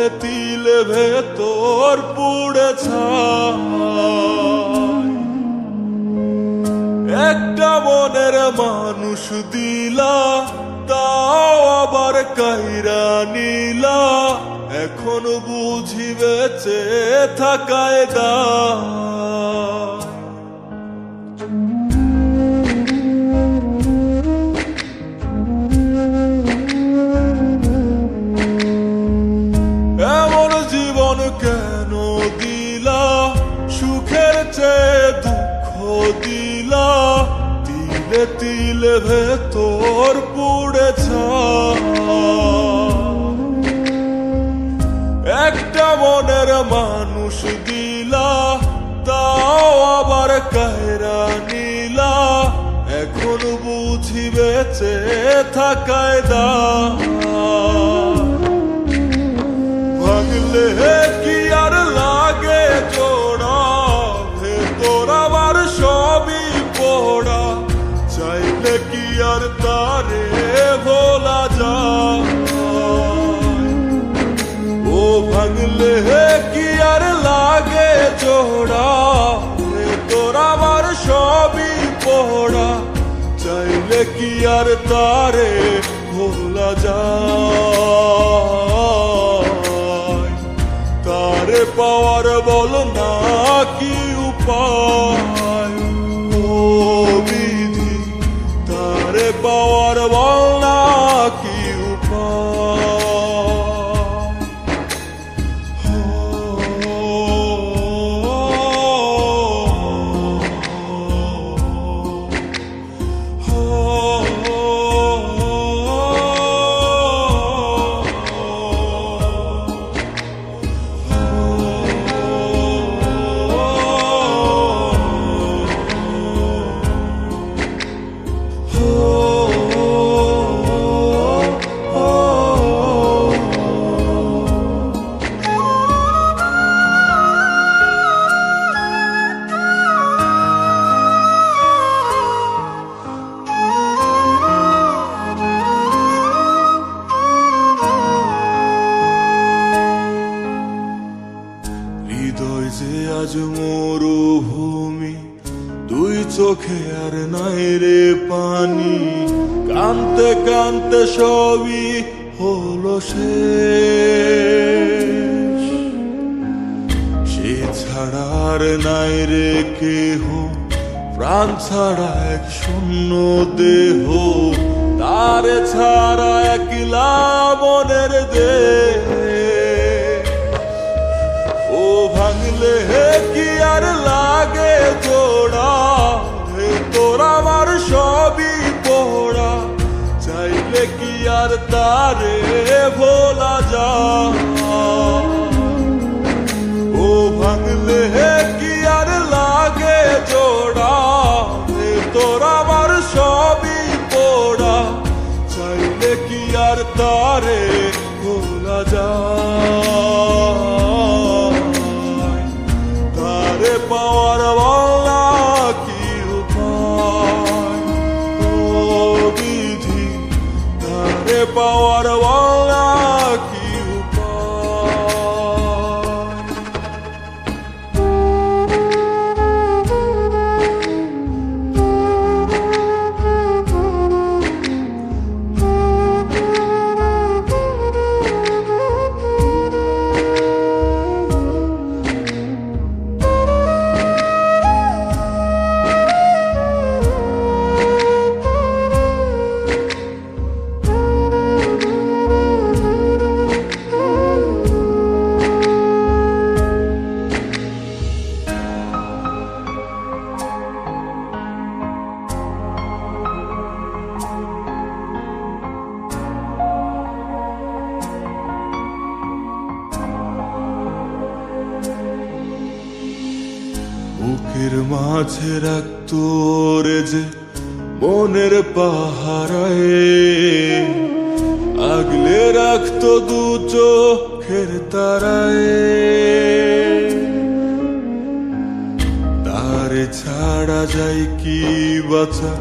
তিলে তিলে ভেতর পুড়ে ছাই। একটা মনের মানুষ দিলা, তাও আবার কাইরা নিলা, এখন বুঝি বেঁচে থাকায় দায়। এমন জীবন কেন দিলা, সুখের চেয়ে দুঃখ দিলা, তিলে তিলে ভেতর পুড়ে ছাই। একটা মনের মানুষ দিলা, তাও আবার কায়রা নিলা, এখন বুঝি বেঁচে থাকায় দায়। ভাঙলে কি আর লাগে জোড়া, ভেতর আমার সবই পোড়া, চাইলে কি আর তারে ভোলা যায়। ও ভাঙলে কি আর লাগে জোড়া, ভেতর আমার সবই পোড়া, চাইলে কি আর তারে ভোলা যায়। তারে পাওয়ার বল না কি উপায়, ও বিধি তারে পাওয়ার বল না কি উপায়। হৃদয় যে আজ মরুভূমি, দুই চোখে আর নাই রে পানি, কানতে কানতে সবই হলো শেষ। সে ছাড়া আর নাই রে কেহ, প্রাণ ছাড়া এক শূন্য দেহ, তারে ছাড়া একলা মনের দেহ। ও ভাঙলে কি আর লাগে জোড়া, ভেতর আমার সবই পোড়া, চাইলে কি আর তারে ভোলা যায়। ও ভাঙলে কি আর লাগে জোড়া, ভেতর আমার সবই পোড়া, চাইলে কি আর তারে ভোলা যায়। তারে পাওয়ার বলা কি উপায়, ও বিধি তারে পাওয়ার বলা কি উপায়। বুকের মাঝে রাখতো রে যে মনের পাহারায়, আগলে রাখতো দু চোখের তারায়। তারে ছাড়া যায় কি বাঁচা,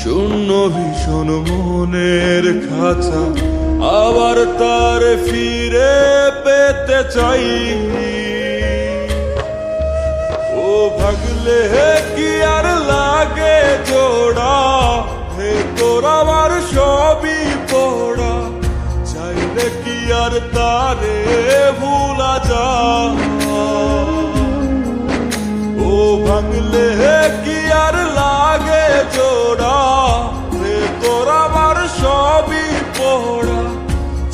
শূন্য ভীষণ মনের খাঁচা, আবার তার ফিরে পেতে চাই। ও ভাগলে কি আর লাগে জোড়া, হে তোর আমার সবই পোড়া, চাইলে কি আর তারে ভুলা যায়। ও ভাঙলে কি আর লাগে জোড়া, হে তোর আমার সবই পোড়া,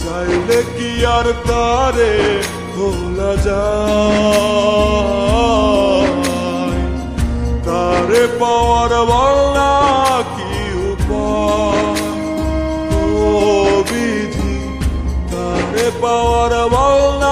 চাইলে কি আর তারে ভোলা যায়। তারে পাওয়ার বলনা কি উপায়, ও বিধি তারে পাওয়ার বলনা